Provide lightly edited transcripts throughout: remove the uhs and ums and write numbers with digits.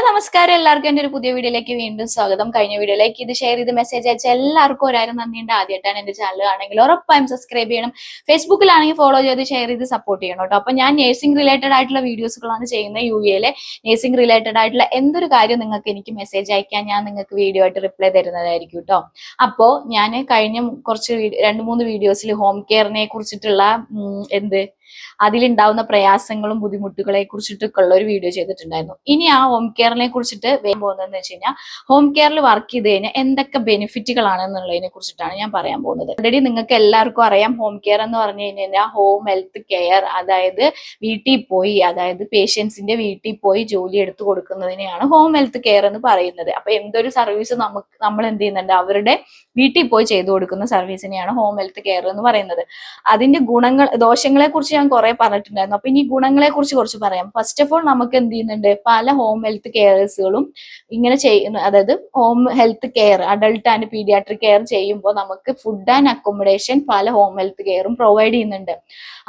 നമസ്കാരം. എല്ലാവർക്കും എൻ്റെ ഒരു പുതിയ വീഡിയോയിലേക്ക് വീണ്ടും സ്വാഗതം. കഴിഞ്ഞ വീഡിയോയിലേക്ക് ഇത് ഷെയർ ചെയ്ത് മെസ്സേജ് അയച്ച എല്ലാവർക്കും ഒരായിരം നന്ദിയുണ്ട്. ആദ്യമായിട്ടാണ് എൻ്റെ ചാനൽ ആണെങ്കിൽ ഉറപ്പായും സബ്സ്ക്രൈബ് ചെയ്യണം. ഫേസ്ബുക്കിലാണെങ്കിൽ ഫോളോ ചെയ്ത് ഷെയർ ചെയ്ത് സപ്പോർട്ട് ചെയ്യണം കേട്ടോ. അപ്പൊ ഞാൻ നേഴ്സിംഗ് റിലേറ്റഡ് ആയിട്ടുള്ള വീഡിയോസുകളാണ് ചെയ്യുന്നത്. യുഎയിലെ നേഴ്സിംഗ് റിലേറ്റഡ് ആയിട്ടുള്ള എന്തൊരു കാര്യം നിങ്ങൾക്ക് എനിക്ക് മെസ്സേജ് അയക്കാൻ ഞാൻ നിങ്ങൾക്ക് വീഡിയോ ആയിട്ട് റിപ്ലൈ തരുന്നതായിരിക്കും കേട്ടോ. അപ്പോൾ ഞാൻ കഴിഞ്ഞ കുറച്ച് 2-3 വീഡിയോസിൽ ഹോം കെയറിനെ കുറിച്ചിട്ടുള്ള അതിലുണ്ടാവുന്ന പ്രയാസങ്ങളും ബുദ്ധിമുട്ടുകളെ കുറിച്ചിട്ടൊക്കെ ഉള്ള ഒരു വീഡിയോ ചെയ്തിട്ടുണ്ടായിരുന്നു. ഇനി ആ ഹോം കെയറിനെ കുറിച്ചിട്ട് വേഗം പോകുന്നതെന്ന് വെച്ച് കഴിഞ്ഞാൽ ഹോം കെയറിൽ വർക്ക് ചെയ്ത് കഴിഞ്ഞാൽ എന്തൊക്കെ ബെനിഫിറ്റുകളാണ് എന്നുള്ളതിനെ കുറിച്ചിട്ടാണ് ഞാൻ പറയാൻ പോകുന്നത്. ഓൾറെഡി നിങ്ങൾക്ക് എല്ലാവർക്കും അറിയാം, ഹോം കെയർ എന്ന് പറഞ്ഞു കഴിഞ്ഞാൽ ഹോം ഹെൽത്ത് കെയർ, അതായത് വീട്ടിൽ പോയി, അതായത് പേഷ്യൻസിന്റെ വീട്ടിൽ പോയി ജോലി എടുത്തു കൊടുക്കുന്നതിനെയാണ് ഹോം ഹെൽത്ത് കെയർ എന്ന് പറയുന്നത്. അപ്പൊ എന്തൊരു സർവീസ് നമ്മൾ എന്ത് ചെയ്യുന്നുണ്ട്, അവരുടെ വീട്ടിൽ പോയി ചെയ്തു കൊടുക്കുന്ന സർവീസിനെയാണ് ഹോം ഹെൽത്ത് കെയർ എന്ന് പറയുന്നത്. അതിന്റെ ദോഷങ്ങളെ കുറിച്ച് ഞാൻ കുറെ പറഞ്ഞിട്ടുണ്ടായിരുന്നു. അപ്പൊ ഇനി ഗുണങ്ങളെ കുറിച്ച് കുറച്ച് പറയാം. ഫസ്റ്റ് ഓഫ് ഓൾ നമുക്ക് എന്ത് ചെയ്യുന്നുണ്ട്, പല ഹോം ഹെൽത്ത് കെയർസുകളും ഇങ്ങനെ ചെയ്യുന്നു. അതായത് home health care, adult and paediatric care ചെയ്യുമ്പോൾ നമുക്ക് ഫുഡ് ആൻഡ് അക്കോമഡേഷൻ പല ഹോം ഹെൽത്ത് കെയറും പ്രൊവൈഡ് ചെയ്യുന്നുണ്ട്.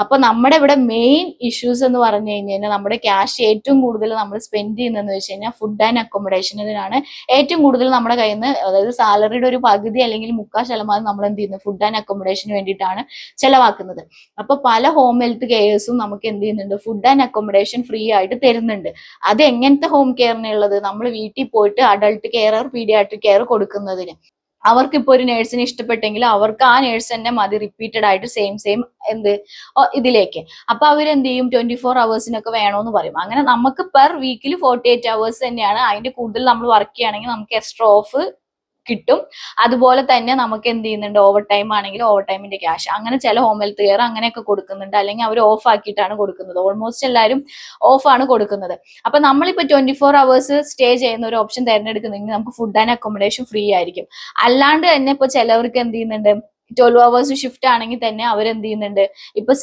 അപ്പൊ നമ്മുടെ ഇവിടെ മെയിൻ ഇഷ്യൂസ് എന്ന് പറഞ്ഞു കഴിഞ്ഞാൽ നമ്മുടെ ക്യാഷ് ഏറ്റവും കൂടുതൽ നമ്മൾ സ്പെൻഡ് ചെയ്യുന്നതെന്ന് വെച്ച് കഴിഞ്ഞാൽ ഫുഡ് ആൻഡ് അക്കോമഡേഷനിലാണ് ഏറ്റവും കൂടുതൽ നമ്മുടെ കയ്യിൽ നിന്ന്, അതായത് സാലറിയുടെ ഒരു പകുതി അല്ലെങ്കിൽ 3/4% നമ്മൾ എന്ത് ചെയ്യുന്നത് ഫുഡ് ആൻഡ് അക്കോമഡേഷന് വേണ്ടിയിട്ടാണ് ചെലവാക്കുന്നത്. അപ്പൊ പല ഹോം ഹെൽത്ത് കെയർസും നമുക്ക് എന്ത് ചെയ്യുന്നുണ്ട്, ഫുഡ് ആൻഡ് അക്കോമഡേഷൻ ഫ്രീ ആയിട്ട് തരുന്നുണ്ട്. അത് എങ്ങനത്തെ ഹോം കെയറിനുള്ളത്, നമ്മൾ വീട്ടിൽ പോയിട്ട് അഡൾട്ട് കെയർ പീഡിയാട്രിക് കെയർ കൊടുക്കുന്നതിന്. അവർക്കിപ്പോ ഒരു നേഴ്സിനെ ഇഷ്ടപ്പെട്ടെങ്കിൽ അവർക്ക് ആ നേഴ്സ് തന്നെ മതി റിപ്പീറ്റഡ് ആയിട്ട് സെയിം ഇതിലേക്ക്. അപ്പൊ അവരെന്ത് ചെയ്യും, 24 hours വേണമെന്ന് പറയും. അങ്ങനെ നമുക്ക് പെർ വീക്കിൽ 48 hours തന്നെയാണ്. അതിന്റെ കൂടുതൽ നമ്മൾ വർക്ക് ചെയ്യുകയാണെങ്കിൽ നമുക്ക് എക്സ്ട്രാ ഓഫ് കിട്ടും. അതുപോലെ തന്നെ നമുക്ക് എന്ത് ചെയ്യുന്നുണ്ട്, ഓവർ ടൈം ആണെങ്കിൽ ഓവർ ടൈമിന്റെ ക്യാഷ്, അങ്ങനെ ചില ഹോം ഹെൽത്ത് കെയർ അങ്ങനെയൊക്കെ കൊടുക്കുന്നുണ്ട്. അല്ലെങ്കിൽ അവർ ഓഫ് ആക്കിയിട്ടാണ് കൊടുക്കുന്നത്. ഓൾമോസ്റ്റ് എല്ലാവരും ഓഫ് ആണ് കൊടുക്കുന്നത്. അപ്പൊ നമ്മളിപ്പോ 24 hours സ്റ്റേ ചെയ്യുന്ന ഒരു ഓപ്ഷൻ തിരഞ്ഞെടുക്കുന്നെങ്കിൽ നമുക്ക് ഫുഡ് ആൻഡ് അക്കോമഡേഷൻ ഫ്രീ ആയിരിക്കും. അല്ലാണ്ട് തന്നെ ഇപ്പൊ ചിലവർക്ക് എന്ത് ചെയ്യുന്നുണ്ട്, 12 hours ഷിഫ്റ്റ് ആണെങ്കിൽ തന്നെ അവരെന്ത് ചെയ്യുന്നുണ്ട്, ഇപ്പൊ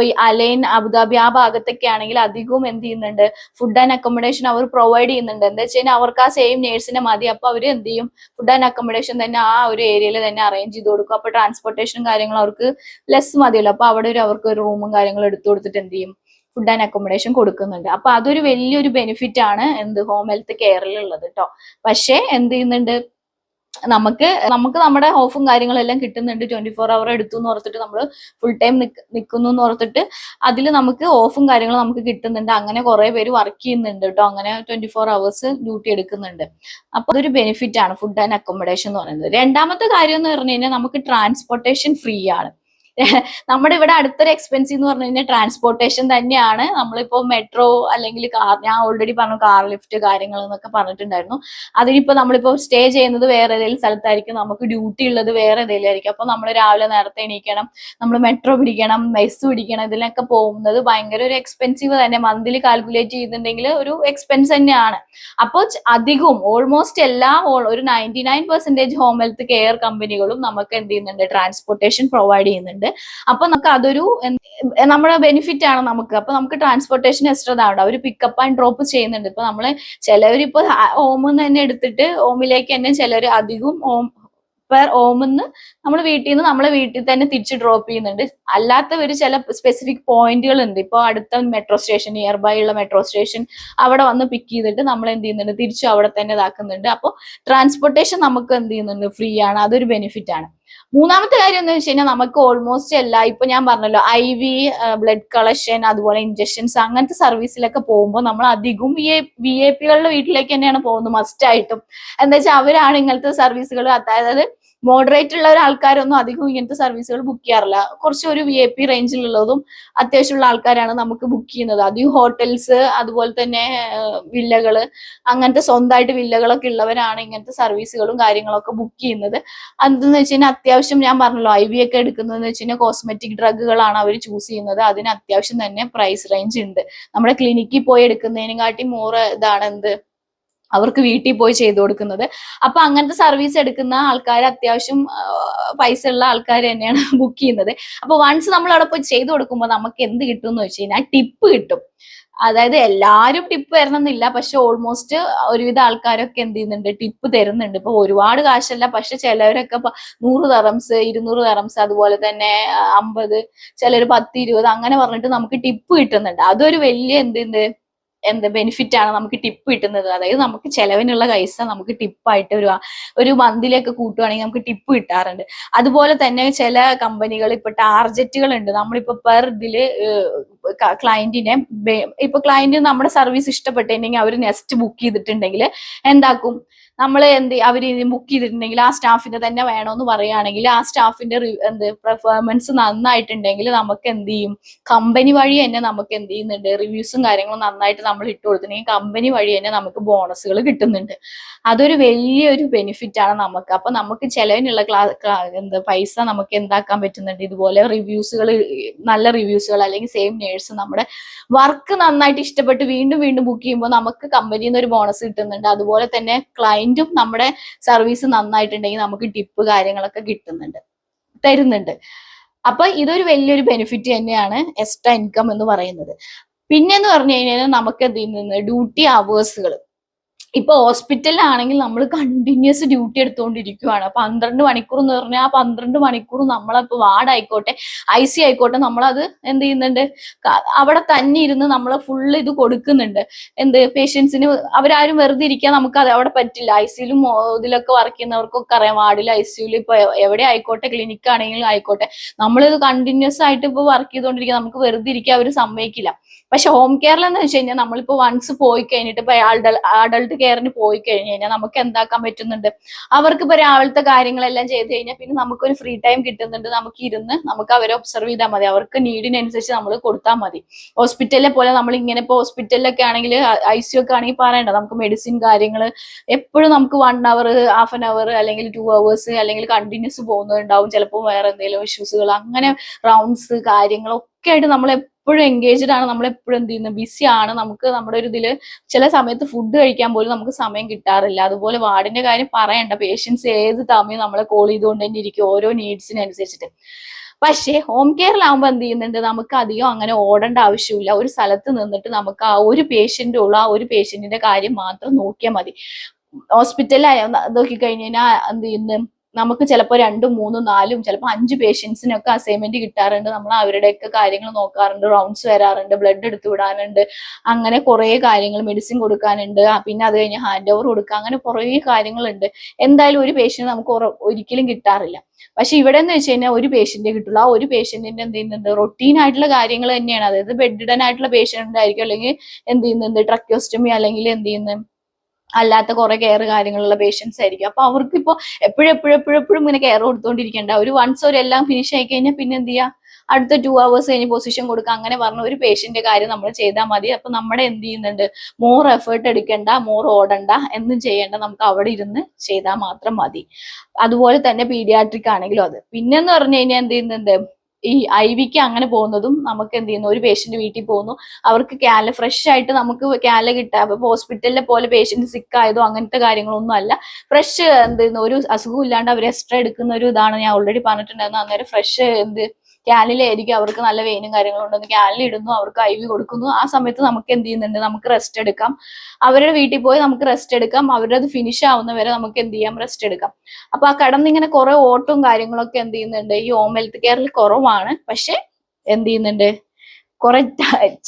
ഈ അലൈൻ അബുദാബി ആ ഭാഗത്തൊക്കെ ആണെങ്കിൽ അധികവും എന്ത് ചെയ്യുന്നുണ്ട്, ഫുഡ് ആൻഡ് അക്കോമഡേഷൻ അവർ പ്രൊവൈഡ് ചെയ്യുന്നുണ്ട്. എന്താ വെച്ച് കഴിഞ്ഞാൽ അവർക്ക് ആ സെയിം നേഴ്സിനെ മതി. അപ്പൊ അവർ എന്ത് ചെയ്യും, ഫുഡ് ആൻഡ് അക്കോമഡേഷൻ തന്നെ ആ ഒരു ഏരിയയിൽ തന്നെ അറേഞ്ച് ചെയ്ത് കൊടുക്കും. അപ്പൊ ട്രാൻസ്പോർട്ടേഷനും കാര്യങ്ങളും അവർക്ക് ലെസ് മതിയല്ലോ. അപ്പൊ അവിടെ അവർക്ക് ഒരു റൂമും കാര്യങ്ങളും എടുത്തു കൊടുത്തിട്ട് എന്ത് ചെയ്യും, ഫുഡ് ആൻഡ് അക്കോമഡേഷൻ കൊടുക്കുന്നുണ്ട്. അപ്പൊ അതൊരു വലിയൊരു ബെനിഫിറ്റ് ആണ് ഹോം ഹെൽത്ത് കെയറിൽ ഉള്ളത് കേട്ടോ. പക്ഷെ എന്ത് ചെയ്യുന്നുണ്ട്, നമുക്ക് നമ്മുടെ ഓഫും കാര്യങ്ങളും എല്ലാം കിട്ടുന്നുണ്ട്. 24 hour എടുത്തു എന്ന് ഓർത്തിട്ട് നമ്മൾ ഫുൾ ടൈം നിൽക്കുന്നു എന്ന് ഓർത്തിട്ട് അതിൽ നമുക്ക് ഓഫും കാര്യങ്ങളും നമുക്ക് കിട്ടുന്നുണ്ട്. അങ്ങനെ കുറെ പേര് വർക്ക് ചെയ്യുന്നുണ്ട് കേട്ടോ. അങ്ങനെ 24 hours ഡ്യൂട്ടി എടുക്കുന്നുണ്ട്. അപ്പൊ അതൊരു ബെനിഫിറ്റ് ആണ് ഫുഡ് ആൻഡ് അക്കോമഡേഷൻ എന്ന് പറയുന്നത്. രണ്ടാമത്തെ കാര്യം എന്ന് പറഞ്ഞു കഴിഞ്ഞാൽ നമുക്ക് ട്രാൻസ്പോർട്ടേഷൻ ഫ്രീ ആണ്. നമ്മുടെ ഇവിടെ അടുത്തൊരു എക്സ്പെൻസീവ് എന്ന് പറഞ്ഞു കഴിഞ്ഞാൽ ട്രാൻസ്പോർട്ടേഷൻ തന്നെയാണ്. നമ്മളിപ്പോ മെട്രോ അല്ലെങ്കിൽ കാർ, ഞാൻ ഓൾറെഡി പറഞ്ഞു കാർ ലിഫ്റ്റ് കാര്യങ്ങൾ എന്നൊക്കെ പറഞ്ഞിട്ടുണ്ടായിരുന്നു. അതിനിപ്പോ നമ്മളിപ്പോ സ്റ്റേ ചെയ്യുന്നത് വേറെ ഏതെങ്കിലും സ്ഥലത്തായിരിക്കും, നമുക്ക് ഡ്യൂട്ടി ഉള്ളത് വേറെ ഏതെങ്കിലും ആയിരിക്കും. അപ്പൊ നമ്മൾ രാവിലെ നേരത്തെ എണീക്കണം, നമ്മൾ മെട്രോ പിടിക്കണം, ബസ് പിടിക്കണം. ഇതിനൊക്കെ പോകുന്നത് ഭയങ്കര ഒരു എക്സ്പെൻസീവ് തന്നെ. മന്ത്ലി കാൽക്കുലേറ്റ് ചെയ്തിട്ടുണ്ടെങ്കിൽ ഒരു എക്സ്പെൻസ് തന്നെയാണ്. അപ്പോൾ അധികവും ഓൾമോസ്റ്റ് ഒരു 99% ഹോം ഹെൽത്ത് കെയർ കമ്പനികളും നമുക്ക് എന്ത് ചെയ്യുന്നുണ്ട്, ട്രാൻസ്പോർട്ടേഷൻ പ്രൊവൈഡ് ചെയ്യുന്നുണ്ട്. അപ്പൊ നമുക്ക് അതൊരു നമ്മുടെ ബെനിഫിറ്റ് ആണ് നമുക്ക്. അപ്പൊ നമുക്ക് ട്രാൻസ്പോർട്ടേഷൻ എക്സ്ട്രാ ഇതാവണ്ട, അവർ പിക്കപ്പ് ആൻഡ് ഡ്രോപ്പ് ചെയ്യുന്നുണ്ട്. ഇപ്പൊ നമ്മള് ചിലവരിപ്പോ ഹോമിൽ നിന്ന് തന്നെ എടുത്തിട്ട് ഹോമിലേക്ക് തന്നെ ചിലർ അധികവും ഹോമിന്ന് നമ്മളെ വീട്ടിൽ തന്നെ തിരിച്ച് ഡ്രോപ്പ് ചെയ്യുന്നുണ്ട്. അല്ലാത്തവർ ചില സ്പെസിഫിക് പോയിന്റുകൾ ഉണ്ട്. ഇപ്പൊ അടുത്ത മെട്രോ സ്റ്റേഷൻ, നിയർ ബൈ ഉള്ള മെട്രോ സ്റ്റേഷൻ, അവിടെ വന്ന് പിക്ക് ചെയ്തിട്ട് നമ്മൾ എന്ത് ചെയ്യുന്നുണ്ട്, തിരിച്ചു അവിടെ തന്നെ ഇതാക്കുന്നുണ്ട്. അപ്പോൾ ട്രാൻസ്പോർട്ടേഷൻ നമുക്ക് എന്ത് ചെയ്യുന്നുണ്ട്, ഫ്രീ ആണ്. അതൊരു ബെനിഫിറ്റ് ആണ്. മൂന്നാമത്തെ കാര്യം എന്ന് വെച്ച് കഴിഞ്ഞാൽ നമുക്ക് ഓൾമോസ്റ്റ് ഇപ്പൊ ഞാൻ പറഞ്ഞല്ലോ IV ബ്ലഡ് കളക്ഷൻ, അതുപോലെ ഇഞ്ചക്ഷൻസ്, അങ്ങനത്തെ സർവീസിലൊക്കെ പോകുമ്പോൾ നമ്മൾ അധികവും VIP-കളുടെ വീട്ടിലേക്ക് തന്നെയാണ് പോകുന്നത് മസ്റ്റ് ആയിട്ടും. എന്താ വെച്ചാൽ അവരാണ് ഇങ്ങനത്തെ സർവീസുകൾ, അതായത് മോഡറേറ്റ് ഉള്ള ആൾക്കാരൊന്നും അധികം ഇങ്ങനത്തെ സർവീസുകൾ ബുക്ക് ചെയ്യാറില്ല. കുറച്ച് ഒരു VIP റേഞ്ചിലുള്ളതും അത്യാവശ്യമുള്ള ആൾക്കാരാണ് നമുക്ക് ബുക്ക് ചെയ്യുന്നത്. അധികം ഹോട്ടൽസ്, അതുപോലെ തന്നെ വില്ലകള്, അങ്ങനത്തെ സ്വന്തമായിട്ട് വില്ലകളൊക്കെ ഉള്ളവരാണ് ഇങ്ങനത്തെ സർവീസുകളും കാര്യങ്ങളൊക്കെ ബുക്ക് ചെയ്യുന്നത്. അതെന്ന് വെച്ച് കഴിഞ്ഞാൽ അത്യാവശ്യം ഞാൻ പറഞ്ഞല്ലോ IV ഒക്കെ എടുക്കുന്നതെന്ന് വെച്ച് കഴിഞ്ഞാൽ കോസ്മെറ്റിക് ഡ്രഗുകളാണ് അവർ ചൂസ് ചെയ്യുന്നത്. അതിന് അത്യാവശ്യം തന്നെ പ്രൈസ് റേഞ്ച് ഉണ്ട്. നമ്മുടെ ക്ലിനിക്കിൽ പോയി എടുക്കുന്നതിനെക്കാട്ടി ഇതാണ് അവർക്ക് വീട്ടിൽ പോയി ചെയ്തു കൊടുക്കുന്നത്. അപ്പൊ അങ്ങനത്തെ സർവീസ് എടുക്കുന്ന ആൾക്കാർ അത്യാവശ്യം പൈസ ഉള്ള ആൾക്കാർ തന്നെയാണ് ബുക്ക് ചെയ്യുന്നത്. അപ്പൊ വൺസ് നമ്മൾ അവിടെ പോയി ചെയ്തു കൊടുക്കുമ്പോൾ നമുക്ക് എന്ത് കിട്ടും എന്ന് വെച്ച് കഴിഞ്ഞാൽ ടിപ്പ് കിട്ടും. അതായത് എല്ലാരും ടിപ്പ് തരണമെന്നില്ല, പക്ഷെ ഓൾമോസ്റ്റ് ഒരുവിധ ആൾക്കാരൊക്കെ എന്ത് ചെയ്യുന്നുണ്ട്, ടിപ്പ് തരുന്നുണ്ട്. ഇപ്പൊ ഒരുപാട് കാശല്ല, പക്ഷെ ചിലവരൊക്കെ 100 dirhams 200 dirhams, അതുപോലെ തന്നെ 50, ചിലർ 10 20 അങ്ങനെ പറഞ്ഞിട്ട് നമുക്ക് ടിപ്പ് കിട്ടുന്നുണ്ട്. അതൊരു വലിയ എന്ത് ബെനിഫിറ്റ് ആണ് നമുക്ക് ടിപ്പ് കിട്ടുന്നത്. അതായത് നമുക്ക് ചെലവിനുള്ള പൈസ നമുക്ക് ടിപ്പായിട്ട് ഒരു മന്തിലേക്ക് കൂട്ടുവാണെങ്കിൽ നമുക്ക് ടിപ്പ് കിട്ടാറുണ്ട്. അതുപോലെ തന്നെ ചില കമ്പനികൾ ഇപ്പൊ ടാർജറ്റുകൾ ഉണ്ട്. നമ്മളിപ്പോ പെർ ഇതില് ക്ലയന്റിനെ ഇപ്പൊ ക്ലയന്റ് നമ്മുടെ സർവീസ് ഇഷ്ടപ്പെട്ടിട്ടുണ്ടെങ്കിൽ അവർ നെക്സ്റ്റ് ബുക്ക് ചെയ്തിട്ടുണ്ടെങ്കിൽ എന്താക്കും, നമ്മൾ അവര് ബുക്ക് ചെയ്തിട്ടുണ്ടെങ്കിൽ ആ സ്റ്റാഫിന്റെ തന്നെ വേണമെന്ന് പറയുകയാണെങ്കിൽ ആ സ്റ്റാഫിന്റെ പെർഫോമൻസ് നന്നായിട്ടുണ്ടെങ്കിൽ നമുക്ക് എന്ത് ചെയ്യും, കമ്പനി വഴി തന്നെ നമുക്ക് എന്ത് ചെയ്യുന്നുണ്ട്, റിവ്യൂസും കാര്യങ്ങളും നന്നായിട്ട് നമ്മൾ ഇട്ട് കൊടുത്തിട്ടുണ്ടെങ്കിൽ കമ്പനി വഴി തന്നെ നമുക്ക് ബോണസുകൾ കിട്ടുന്നുണ്ട്. അതൊരു വലിയൊരു ബെനിഫിറ്റ് ആണ് നമുക്ക്. അപ്പൊ നമുക്ക് ചെലവിനുള്ള പൈസ നമുക്ക് എന്താക്കാൻ പറ്റുന്നുണ്ട്, ഇതുപോലെ റിവ്യൂസുകൾ, നല്ല റിവ്യൂസുകൾ അല്ലെങ്കിൽ സെയിം നേഴ്സ് നമ്മുടെ വർക്ക് നന്നായിട്ട് ഇഷ്ടപ്പെട്ട് വീണ്ടും വീണ്ടും ബുക്ക് ചെയ്യുമ്പോൾ നമുക്ക് കമ്പനിയിൽ നിന്ന് ഒരു ബോണസ് കിട്ടുന്നുണ്ട്. അതുപോലെ തന്നെ ക്ലയന്റും നമ്മുടെ സർവീസ് നന്നായിട്ടുണ്ടെങ്കിൽ നമുക്ക് ടിപ്പ് കാര്യങ്ങളൊക്കെ തരുന്നുണ്ട്. അപ്പൊ ഇതൊരു വലിയൊരു ബെനിഫിറ്റ് തന്നെയാണ് എക്സ്ട്രാ ഇൻകം എന്ന് പറയുന്നത്. പിന്നെന്ന് പറഞ്ഞു കഴിഞ്ഞാൽ നമുക്ക് എന്ത് ചെയ്യുന്നത്, ഡ്യൂട്ടി അവേഴ്സുകൾ. ഇപ്പൊ ഹോസ്പിറ്റലിലാണെങ്കിൽ നമ്മൾ കണ്ടിന്യൂസ് ഡ്യൂട്ടി എടുത്തുകൊണ്ടിരിക്കുകയാണ്. 12 മണിക്കൂർ എന്ന് പറഞ്ഞാൽ ആ 12 മണിക്കൂർ നമ്മളിപ്പോ വാർഡായിക്കോട്ടെ IC ആയിക്കോട്ടെ നമ്മളത് എന്ത് ചെയ്യുന്നുണ്ട്, അവിടെ തന്നെ ഇരുന്ന് നമ്മൾ ഫുള്ള് ഇത് കൊടുക്കുന്നുണ്ട്. പേഷ്യൻസിന് അവരാരും വെറുതെ ഇരിക്കാൻ നമുക്ക് അത് അവിടെ പറ്റില്ല. ICയിലും ഇതിലൊക്കെ വർക്ക് ചെയ്യുന്നവർക്കൊക്കെ അറിയാം, വാർഡിൽ ICയിൽ ഇപ്പൊ എവിടെ ആയിക്കോട്ടെ, ക്ലിനിക്ക് ആണെങ്കിലും ആയിക്കോട്ടെ, നമ്മളിത് കണ്ടിന്യൂസ് ആയിട്ട് ഇപ്പൊ വർക്ക് ചെയ്തുകൊണ്ടിരിക്കുക, നമുക്ക് വെറുതെ ഇരിക്കാൻ അവർ സമ്മതിക്കില്ല. പക്ഷെ ഹോം കെയറിൽ എന്ന് വെച്ച് കഴിഞ്ഞാൽ നമ്മളിപ്പോ വൺസ് പോയി കഴിഞ്ഞിട്ട് ഇപ്പൊ അഡൾട്ട് കെയറിന് പോയി കഴിഞ്ഞ് കഴിഞ്ഞാൽ നമുക്ക് എന്താക്കാൻ പറ്റുന്നുണ്ട്, അവർക്ക് ഇപ്പൊ രാവിലത്തെ കാര്യങ്ങളെല്ലാം ചെയ്ത് കഴിഞ്ഞാൽ പിന്നെ നമുക്കൊരു ഫ്രീ ടൈം കിട്ടുന്നുണ്ട്. നമുക്ക് ഇരുന്ന് നമുക്ക് അവരെ ഒബ്സർവ് ചെയ്താൽ മതി, അവർക്ക് നീഡിനനുസരിച്ച് നമ്മൾ കൊടുത്താൽ മതി. ഹോസ്പിറ്റലിലെ പോലെ നമ്മൾ ഇങ്ങനെ ഇപ്പൊ ഹോസ്പിറ്റലിലൊക്കെ ആണെങ്കിൽ ICU ഒക്കെ ആണെങ്കിൽ പറയണ്ട, നമുക്ക് മെഡിസിൻ കാര്യങ്ങൾ എപ്പോഴും നമുക്ക് 1 hour, ഹാഫ് ആൻ അവർ അല്ലെങ്കിൽ 2 hours അല്ലെങ്കിൽ കണ്ടിന്യൂസ് പോകുന്നുണ്ടാവും. ചിലപ്പോൾ വേറെ എന്തെങ്കിലും ഇഷ്യൂസുകൾ, അങ്ങനെ റൗണ്ട്സ് കാര്യങ്ങളൊക്കെ ആയിട്ട് നമ്മൾ എപ്പോഴും എൻഗേജ്ഡ് ആണ്, നമ്മൾ എപ്പോഴും എന്ത് ചെയ്യുന്നു, ബിസി ആണ്. നമുക്ക് നമ്മുടെ ഒരു ഇതില് ചില സമയത്ത് ഫുഡ് കഴിക്കാൻ പോലും നമുക്ക് സമയം കിട്ടാറില്ല. അതുപോലെ വാർഡിന്റെ കാര്യം പറയണ്ട, പേഷ്യൻസ് ഏത് സമയം നമ്മളെ കോൾ ചെയ്തുകൊണ്ട് തന്നെ ഇരിക്കും ഓരോ നീഡ്സിനനുസരിച്ചിട്ട്. പക്ഷേ ഹോം കെയറിലാവുമ്പോൾ എന്ത് ചെയ്യുന്നുണ്ട്, നമുക്ക് അധികം അങ്ങനെ ഓടേണ്ട ആവശ്യമില്ല. ഒരു സ്ഥലത്ത് നിന്നിട്ട് നമുക്ക് ആ ഒരു പേഷ്യന്റിന്റെ കാര്യം മാത്രം നോക്കിയാൽ മതി. ഹോസ്പിറ്റലിൽ നോക്കിക്കഴിഞ്ഞ് കഴിഞ്ഞാൽ എന്ത് ചെയ്യുന്നു, നമുക്ക് ചിലപ്പോൾ 2, 3, 4 ചിലപ്പോൾ 5 പേഷ്യൻസിനൊക്കെ അസൈൻമെന്റ് കിട്ടാറുണ്ട്. നമ്മൾ അവരുടെയൊക്കെ കാര്യങ്ങൾ നോക്കാറുണ്ട്, റൗണ്ട്സ് വരാറുണ്ട്, ബ്ലഡ് എടുത്തു വിടാനുണ്ട്, അങ്ങനെ കുറെ കാര്യങ്ങൾ, മെഡിസിൻ കൊടുക്കാനുണ്ട്, പിന്നെ അത് കഴിഞ്ഞ് ഹാൻഡ് ഓവർ കൊടുക്കുക, അങ്ങനെ കുറെ കാര്യങ്ങളുണ്ട്. എന്തായാലും ഒരു പേഷ്യന്റ് നമുക്ക് ഒരിക്കലും കിട്ടാറില്ല. പക്ഷെ ഇവിടെ എന്ന് വെച്ച് കഴിഞ്ഞാൽ ഒരു പേഷ്യന്റേ കിട്ടുള്ളൂ. ആ ഒരു പേഷ്യന്റിന്റെ എന്ത് ചെയ്യുന്നുണ്ട്, റൊട്ടീൻ ആയിട്ടുള്ള കാര്യങ്ങൾ തന്നെയാണ്. അതായത് ബെഡിഡൻ ആയിട്ടുള്ള പേഷ്യന്റ് ആയിരിക്കും, അല്ലെങ്കിൽ എന്ത് ചെയ്യുന്നുണ്ട്, ട്രക്യോസ്റ്റമി അല്ലെങ്കിൽ എന്ത് ചെയ്യുന്നത് അല്ലാത്ത കുറെ കെയർ കാര്യങ്ങളുള്ള പേഷ്യൻസ് ആയിരിക്കും. അപ്പൊ അവർക്ക് ഇപ്പൊ എപ്പോഴും ഇങ്ങനെ കെയർ കൊടുത്തോണ്ടിരിക്കേണ്ട, ഒരു എല്ലാം ഫിനിഷ് ആയി കഴിഞ്ഞാൽ പിന്നെ എന്ത് ചെയ്യാ, അടുത്ത 2 hours കഴിഞ്ഞ് പൊസിഷൻ കൊടുക്കുക, അങ്ങനെ പറഞ്ഞ ഒരു പേഷ്യന്റ് കാര്യം നമ്മൾ ചെയ്താൽ മതി. അപ്പൊ നമ്മുടെ എന്ത് ചെയ്യുന്നുണ്ട്, മോർ എഫേർട്ട് എടുക്കണ്ട, മോർ ഓടണ്ട, എന്തും ചെയ്യേണ്ട, നമുക്ക് അവിടെ ഇരുന്ന് ചെയ്താൽ മാത്രം മതി. അതുപോലെ തന്നെ പീഡിയാട്രിക് ആണെങ്കിലും അത്. പിന്നെന്ന് പറഞ്ഞു കഴിഞ്ഞാൽ എന്ത് ചെയ്യുന്നുണ്ട്, ഈ IV അങ്ങനെ പോകുന്നതും നമുക്ക് എന്ത് ചെയ്യുന്നു, ഒരു പേഷ്യന്റ് വീട്ടിൽ പോകുന്നു, അവർക്ക് ക്യാല ഫ്രഷ് ആയിട്ട് നമുക്ക് ക്യാല കിട്ടാം. ഇപ്പൊ ഹോസ്പിറ്റലിലെ പോലെ പേഷ്യന്റ് സിക്ക് ആയതോ അങ്ങനത്തെ കാര്യങ്ങളൊന്നും അല്ല. ഫ്രഷ് എന്ത് ചെയ്യുന്നു, ഒരു അസുഖം ഇല്ലാണ്ട് അവർ എക്സ്ട്രാ എടുക്കുന്ന ഒരു ഇതാണ്, ഞാൻ ഓൾറെഡി പറഞ്ഞിട്ടുണ്ടായിരുന്നു. അന്നേരം ഫ്രഷ് ക്യാനിലായിരിക്കും, അവർക്ക് നല്ല വെയിനും കാര്യങ്ങളും ഉണ്ടെന്ന് ക്യാനിൽ ഇടുന്നു, അവർക്ക് IV കൊടുക്കുന്നു. ആ സമയത്ത് നമുക്ക് എന്ത് ചെയ്യുന്നുണ്ട്, നമുക്ക് റെസ്റ്റ് എടുക്കാം. അവരുടെ വീട്ടിൽ പോയി നമുക്ക് റെസ്റ്റ് എടുക്കാം. അവരുടെ അത് ഫിനിഷ് ആവുന്നവരെ നമുക്ക് എന്ത് ചെയ്യാം, റെസ്റ്റ് എടുക്കാം. അപ്പൊ ആ കടന്നിങ്ങനെ കുറെ ഓട്ടവും കാര്യങ്ങളൊക്കെ എന്ത് ചെയ്യുന്നുണ്ട്, ഈ ഹോം ഹെൽത്ത് കെയറിൽ കുറവാണ്. പക്ഷെ എന്ത് ചെയ്യുന്നുണ്ട്, കുറെ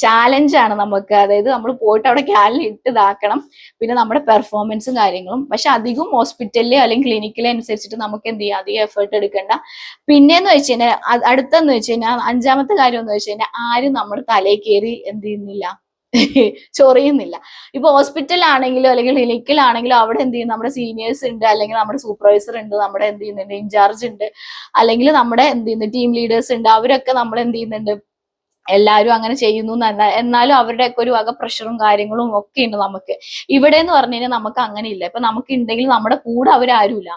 ചാലഞ്ചാണ് നമുക്ക്. അതായത് നമ്മൾ പോയിട്ട് അവിടെ ക്യാനിൽ ഇതാക്കണം, പിന്നെ നമ്മുടെ പെർഫോമൻസും കാര്യങ്ങളും. പക്ഷെ അധികം ഹോസ്പിറ്റലിലെ അല്ലെങ്കിൽ ക്ലിനിക്കിലെ അനുസരിച്ചിട്ട് നമുക്ക് എന്ത് ചെയ്യാം, അധികം എഫേർട്ട് എടുക്കണ്ട. പിന്നെന്ന് വെച്ച് കഴിഞ്ഞാൽ അടുത്തെന്ന് വെച്ച് കഴിഞ്ഞാൽ 5ാമത്തെ കാര്യം എന്ന് വെച്ച് കഴിഞ്ഞാൽ ആരും നമ്മുടെ തലയിൽ കയറി എന്ത് ചെയ്യുന്നില്ല, ചൊറിയുന്നില്ല. ഇപ്പൊ ഹോസ്പിറ്റലാണെങ്കിലും അല്ലെങ്കിൽ ക്ലിനിക്കിലാണെങ്കിലും അവിടെ എന്ത് ചെയ്യും, നമ്മുടെ സീനിയേഴ്സ് ഉണ്ട്, അല്ലെങ്കിൽ നമ്മുടെ സൂപ്പർവൈസർ ഉണ്ട്, നമ്മുടെ എന്ത് ചെയ്യുന്നുണ്ട്, ഇൻചാർജ് ഉണ്ട്, അല്ലെങ്കിൽ നമ്മുടെ എന്ത് ചെയ്യുന്നു, ടീം ലീഡേഴ്സ് ഉണ്ട്. അവരൊക്കെ നമ്മൾ എന്ത് ചെയ്യുന്നുണ്ട്, എല്ലാവരും അങ്ങനെ ചെയ്യുന്നു എന്നല്ല, എന്നാലും അവരുടെയൊക്കെ ഒരു വക പ്രഷറും കാര്യങ്ങളും ഒക്കെ ഉണ്ട് നമുക്ക്. ഇവിടെ എന്ന് പറഞ്ഞു കഴിഞ്ഞാൽ നമുക്ക് അങ്ങനെ ഇല്ല. ഇപ്പൊ നമുക്ക് ഉണ്ടെങ്കിൽ നമ്മുടെ കൂടെ അവരാരുമില്ല.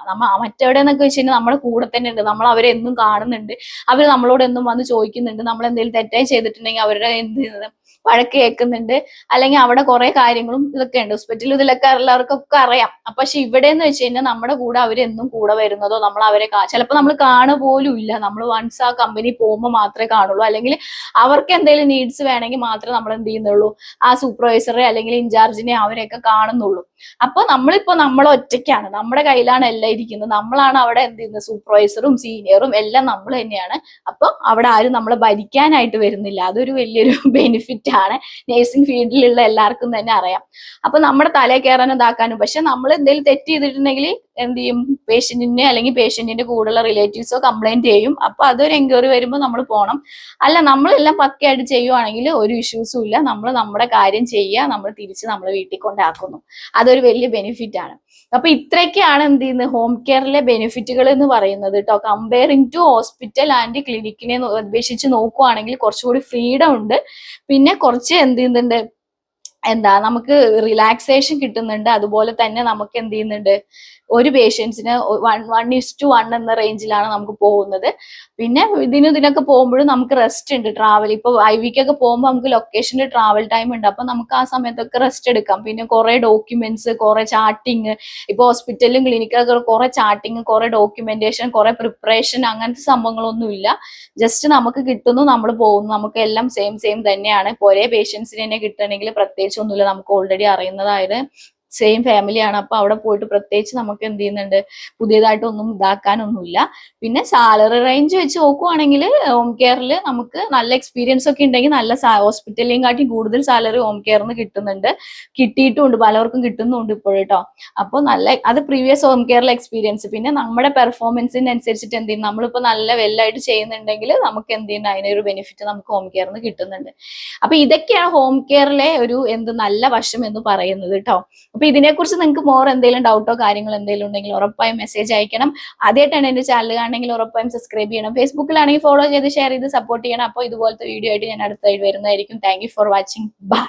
മറ്റെവിടെ എന്നൊക്കെ വെച്ച് കഴിഞ്ഞാൽ നമ്മുടെ കൂടെ തന്നെ ഉണ്ട്, നമ്മൾ അവരെ എന്നും കാണുന്നുണ്ട്, അവർ നമ്മളോട് എന്നും വന്ന് ചോദിക്കുന്നുണ്ട്. നമ്മൾ എന്തെങ്കിലും തെറ്റായി ചെയ്തിട്ടുണ്ടെങ്കിൽ അവരുടെ എന്ത് ചെയ്യുന്നത്, വഴക്ക് കേൾക്കുന്നുണ്ട്, അല്ലെങ്കിൽ അവിടെ കുറെ കാര്യങ്ങളും ഇതൊക്കെ ഉണ്ട്. ഹോസ്പിറ്റലിൽ ഇതിലൊക്കെ എല്ലാവർക്കൊക്കെ അറിയാം. പക്ഷെ ഇവിടെ എന്ന് വെച്ച് കഴിഞ്ഞാൽ നമ്മുടെ കൂടെ അവരെന്നും കൂടെ വരുന്നതോ നമ്മൾ അവരെ ചിലപ്പോൾ നമ്മൾ കാണുക പോലും ഇല്ല. നമ്മൾ വൺസ് ആ കമ്പനി പോകുമ്പോൾ മാത്രമേ കാണുള്ളൂ, അല്ലെങ്കിൽ അവർക്ക് എന്തെങ്കിലും നീഡ്സ് വേണമെങ്കിൽ മാത്രമേ നമ്മൾ എന്ത് ചെയ്യുന്നുള്ളൂ, ആ സൂപ്പർവൈസറെ അല്ലെങ്കിൽ ഇൻചാർജിനെ അവരെയൊക്കെ കാണുന്നുള്ളൂ. അപ്പൊ നമ്മൾ ഒറ്റയ്ക്കാണ്, നമ്മുടെ കയ്യിലാണ് എല്ലാം ഇരിക്കുന്നത്, നമ്മളാണ് അവിടെ എന്ത് ചെയ്യുന്നത്, സൂപ്പർവൈസറും സീനിയറും എല്ലാം നമ്മൾ തന്നെയാണ്. അപ്പൊ അവിടെ ആരും നമ്മളെ ഭരിക്കാനായിട്ട് വരുന്നില്ല. അതൊരു വലിയൊരു ബെനിഫിറ്റ് ആണ്, നേഴ്സിംഗ് ഫീൽഡിലുള്ള എല്ലാവർക്കും തന്നെ അറിയാം. അപ്പൊ നമ്മുടെ തലേ കയറാനും ഇതാക്കാനും. പക്ഷെ നമ്മൾ എന്തെങ്കിലും തെറ്റ് ചെയ്തിട്ടുണ്ടെങ്കിൽ എന്ത് ചെയ്യും, പേഷ്യന്റിനെ അല്ലെങ്കിൽ പേഷ്യന്റിന്റെ കൂടെയുള്ള റിലേറ്റീവ്സോ കംപ്ലൈന്റ് ചെയ്യും. അപ്പൊ അതൊരു എൻക്വയറി വരുമ്പോൾ നമ്മൾ പോകണം. അല്ല, നമ്മളെല്ലാം പക്കയായിട്ട് ചെയ്യുവാണെങ്കിൽ ഒരു ഇഷ്യൂസും ഇല്ല, നമ്മൾ നമ്മുടെ കാര്യം ചെയ്യുക, നമ്മൾ തിരിച്ച് നമ്മളെ വീട്ടിൽ കൊണ്ടാക്കുന്നു. അതൊരു വലിയ ബെനിഫിറ്റ് ആണ്. അപ്പൊ ഇത്രയൊക്കെയാണ് എന്ത് ചെയ്യുന്നത്, ഹോം കെയറിലെ ബെനിഫിറ്റുകൾ എന്ന് പറയുന്നത് കേട്ടോ. കമ്പയറിംഗ് ടു ഹോസ്പിറ്റൽ ആൻഡ് ക്ലിനിക്കിനെ അപേക്ഷിച്ച് നോക്കുവാണെങ്കിൽ കുറച്ചുകൂടി ഫ്രീഡം ഉണ്ട്. പിന്നെ കുറച്ച് എന്ത് ചെയ്യുന്നുണ്ട്, നമുക്ക് റിലാക്സേഷൻ കിട്ടുന്നുണ്ട്. അതുപോലെ തന്നെ നമുക്ക് എന്ത് ചെയ്യുന്നുണ്ട്, ഒരു പേഷ്യൻസിന് 1:1 എന്ന റേഞ്ചിലാണ് നമുക്ക് പോകുന്നത്. പിന്നെ ഇതിനൊക്കെ പോകുമ്പോഴും നമുക്ക് റെസ്റ്റ് ഉണ്ട്. ട്രാവൽ ഇപ്പൊ IVക്കൊക്കെ പോകുമ്പോൾ നമുക്ക് ലൊക്കേഷനിൽ ട്രാവൽ ടൈം ഉണ്ട്. അപ്പൊ നമുക്ക് ആ സമയത്തൊക്കെ റെസ്റ്റ് എടുക്കാം. പിന്നെ കുറെ ഡോക്യുമെന്റ്സ്, കുറെ ചാർട്ടിങ്, ഇപ്പൊ ഹോസ്പിറ്റലിലും ക്ലിനിക്കൊക്കെ കുറെ ചാർട്ടിങ്, കുറെ ഡോക്യുമെന്റേഷൻ, കുറെ പ്രിപ്പറേഷൻ, അങ്ങനത്തെ സംഭവങ്ങളൊന്നും ഇല്ല. ജസ്റ്റ് നമുക്ക് കിട്ടുന്നു, നമ്മൾ പോകുന്നു, നമുക്ക് എല്ലാം സെയിം തന്നെയാണ്. ഇപ്പൊ ഒരേ പേഷ്യൻസിന് തന്നെ കിട്ടണമെങ്കിൽ പ്രത്യേകിച്ച് ഒന്നുമില്ല, നമുക്ക് ഓൾറെഡി അറിയുന്നതായത് സെയിം ഫാമിലിയാണ്. അപ്പൊ അവിടെ പോയിട്ട് പ്രത്യേകിച്ച് നമുക്ക് എന്ത് ചെയ്യുന്നുണ്ട്, പുതിയതായിട്ടൊന്നും ഇതാക്കാനൊന്നുമില്ല. പിന്നെ സാലറി റേഞ്ച് വെച്ച് നോക്കുവാണെങ്കിൽ ഹോം കെയറിൽ നമുക്ക് നല്ല എക്സ്പീരിയൻസ് ഒക്കെ ഉണ്ടെങ്കിൽ നല്ല ഹോസ്പിറ്റലിനെയും കാട്ടി കൂടുതൽ സാലറി ഹോം കെയറിന് കിട്ടുന്നുണ്ട്, കിട്ടിയിട്ടുമുണ്ട്, പലർക്കും കിട്ടുന്നുണ്ട് ഇപ്പോഴേട്ടോ. അപ്പോൾ അത് പ്രീവിയസ് ഹോം കെയറിലെ എക്സ്പീരിയൻസ്. പിന്നെ നമ്മുടെ പെർഫോമൻസിനനുസരിച്ചിട്ട് എന്ത് ചെയ്യും, നമ്മളിപ്പോ നല്ല വെല്ലായിട്ട് ചെയ്യുന്നുണ്ടെങ്കിൽ നമുക്ക് എന്ത് ചെയ്യുന്ന അതിനൊരു ബെനിഫിറ്റ് നമുക്ക് ഹോം കെയറിന് കിട്ടുന്നുണ്ട്. അപ്പൊ ഇതൊക്കെയാണ് ഹോം കെയറിലെ ഒരു നല്ല വശം എന്ന് പറയുന്നത് കേട്ടോ. അപ്പൊ ഇതിനെക്കുറിച്ച് നിങ്ങൾക്ക് മോർ എന്തെങ്കിലും ഡൗട്ടോ കാര്യങ്ങളോ എന്തെങ്കിലും ഉണ്ടെങ്കിൽ ഉറപ്പായും മെസ്സേജ് അയക്കണം. ആദ്യമായിട്ടാണ് എന്റെ ചാനൽ കാണണമെങ്കിൽ ഉറപ്പായും സബ്സ്ക്രൈബ് ചെയ്യണം. ഫേസ്ബുക്കിലാണെങ്കിൽ ഫോളോ ചെയ്ത് ഷെയർ ചെയ്ത് സപ്പോർട്ട് ചെയ്യണം. അപ്പോൾ ഇതുപോലത്തെ വീഡിയോ ആയിട്ട് ഞാൻ അടുത്തായിട്ട് വരുന്നതായിരിക്കും. Thank you for watching. By.